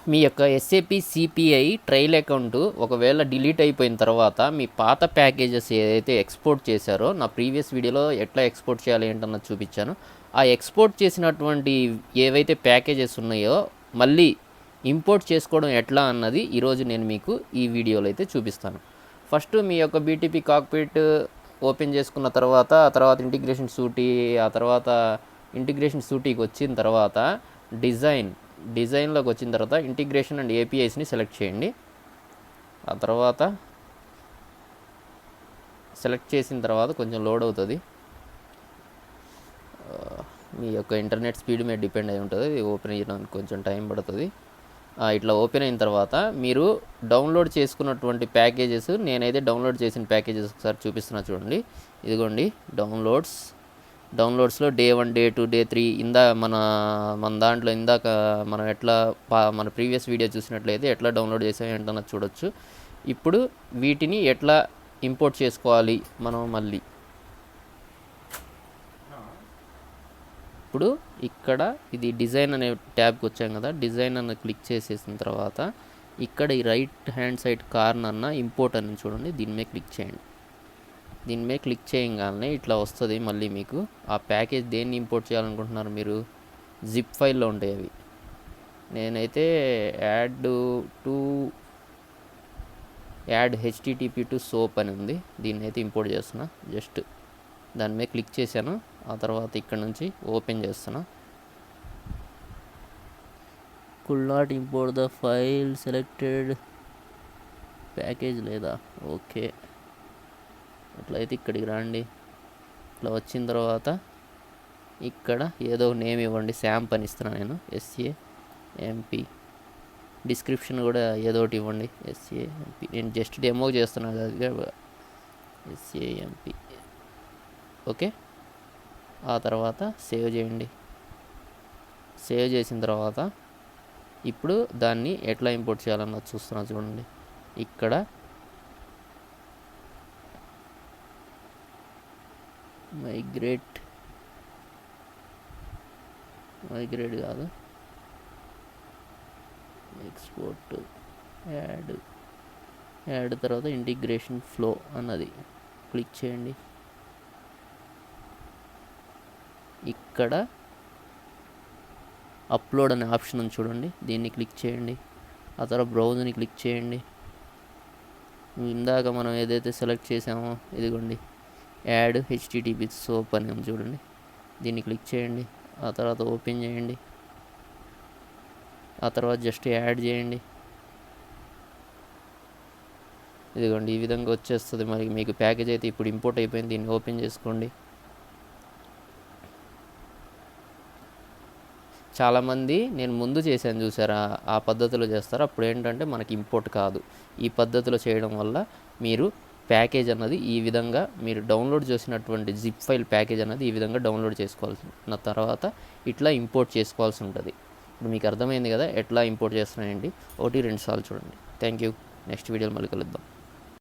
మీ యొక్క SAP CPI trial account ఒకవేళ delete అయిపోయిన తర్వాత మీ పాత ప్యాకేజెస్ ఏదైతే ఎక్స్పోర్ట్ చేశారో నా ప్రీవియస్ వీడియోలో ఎట్లా ఎక్స్పోర్ట్ చేయాలి ఏంటన్నది చూపించాను. ఆ ఎక్స్పోర్ట్ చేసినటువంటి ఏవైతే ప్యాకేజెస్ ఉన్నాయో మళ్ళీ ఇంపోర్ట్ చేసుకోవడం ఎట్లా అన్నది ఈరోజు నేను మీకు ఈ వీడియోలో అయితే చూపిస్తాను. ఫస్ట్ మీ యొక్క బీటీపీ కాక్పిట్ ఓపెన్ చేసుకున్న తర్వాత ఆ తర్వాత ఇంటిగ్రేషన్ సూటీకి వచ్చిన తర్వాత డిజైన్లోకి వచ్చిన తర్వాత ఇంటిగ్రేషన్ అండ్ ఏపీఐస్ని సెలెక్ట్ చేయండి. ఆ తర్వాత సెలెక్ట్ చేసిన తర్వాత కొంచెం లోడ్ అవుతుంది. మీ యొక్క ఇంటర్నెట్ స్పీడ్ మీద డిపెండ్ అయి ఉంటుంది. ఇది ఓపెన్ అయ్యడానికి కొంచెం టైం పడుతుంది. ఇట్లా ఓపెన్ అయిన తర్వాత మీరు డౌన్లోడ్ చేసుకున్నటువంటి ప్యాకేజెస్, నేనైతే డౌన్లోడ్ చేసిన ప్యాకేజెస్ ఒకసారి చూపిస్తున్నా చూడండి. ఇదిగోండి డౌన్లోడ్స్లో డే 1, డే 2, డే 3 మన దాంట్లో ఇందాక మనం మన ప్రీవియస్ వీడియో చూసినట్లయితే ఎట్లా డౌన్లోడ్ చేసామో ఏంటన్నది చూడొచ్చు. ఇప్పుడు వీటిని ఎట్లా ఇంపోర్ట్ చేసుకోవాలి మనం మళ్ళీ ఇప్పుడు ఇక్కడ ఇది డిజైన్ అనే ట్యాబ్కి వచ్చాం కదా, డిజైన్ అన్న క్లిక్ చేసేసిన తర్వాత ఇక్కడ ఈ రైట్ హ్యాండ్ సైడ్ కార్నర్న ఇంపోర్ట్ అని చూడండి, దీని మీద క్లిక్ చేయండి. దీని మీద క్లిక్ చేయగానే ఇట్లా వస్తుంది. మళ్ళీ మీకు ఆ ప్యాకేజ్ దేన్ని ఇంపోర్ట్ చేయాలనుకుంటున్నారు మీరు, జిప్ ఫైల్లో ఉంటాయి అవి. నేనైతే యాడ్ హెచ్టిటిపి టు సోప్ అని ఉంది, దీన్ని అయితే ఇంపోర్ట్ చేస్తున్నా. జస్ట్ దాని మీద క్లిక్ చేశాను. ఆ తర్వాత ఇక్కడ నుంచి ఓపెన్ చేస్తున్నా. Could not import the file selected package లేదా, ఓకే. అట్లయితే ఇక్కడికి రండి. ఇట్లా వచ్చిన తర్వాత ఇక్కడ ఏదో నేమ్ ఇవ్వండి, శాంప్ అని ఇస్తున్నాను నేను, SAMP. డిస్క్రిప్షన్ కూడా ఏదో ఒకటి ఇవ్వండి, SAMP. నేను జస్ట్ డెమో చేస్తున్నాను కదా, SAMP. ఓకే. ఆ తర్వాత సేవ్ చేయండి. సేవ్ చేసిన తర్వాత ఇప్పుడు దాన్ని ఎట్లా ఇంపోర్ట్ చేయాలన్నది చూస్తున్నా చూడండి. ఇక్కడ మైగ్రేట్ కాదు, ఎక్స్పోర్ట్ యాడ్ తర్వాత ఇంటిగ్రేషన్ ఫ్లో అన్నది క్లిక్ చేయండి. ఇక్కడ అప్లోడ్ అనే ఆప్షన్ ఉంది చూడండి, దీన్ని క్లిక్ చేయండి. ఆ తర్వాత బ్రౌజ్ని క్లిక్ చేయండి. ఇందాక మనం ఏదైతే సెలెక్ట్ చేసామో ఇదిగోండి, యాడ్ హెచ్టిటిపి సోప్ అని ఉంది చూడండి, దీన్ని క్లిక్ చేయండి. ఆ తర్వాత ఓపెన్ చేయండి. ఆ తర్వాత జస్ట్ యాడ్ చేయండి. ఇదిగోండి ఈ విధంగా వచ్చేస్తుంది. మరి మీకు ప్యాకేజ్ అయితే ఇప్పుడు ఇంపోర్ట్ అయిపోయింది. దీన్ని ఓపెన్ చేసుకోండి. చాలామంది నేను ముందు చేశాను చూసారా, ఆ పద్ధతిలో చేస్తారు. అప్పుడు ఏంటంటే మనకి ఇంపోర్ట్ కాదు. ఈ పద్ధతిలో చేయడం వల్ల మీరు ప్యాకేజ్ అన్నది ఈ విధంగా మీరు డౌన్లోడ్ చేసినటువంటి జిప్ ఫైల్ ప్యాకేజ్ అన్నది ఈ విధంగా డౌన్లోడ్ చేసుకోవాల్సిన తర్వాత ఇట్లా ఇంపోర్ట్ చేసుకోవాల్సి ఉంటుంది. ఇప్పుడు మీకు అర్థమైంది కదా ఎట్లా ఇంపోర్ట్ చేస్తున్నాయండి. 1-2 సార్లు చూడండి. Thank you. నెక్స్ట్ వీడియోలో మళ్ళీ కలుద్దాం.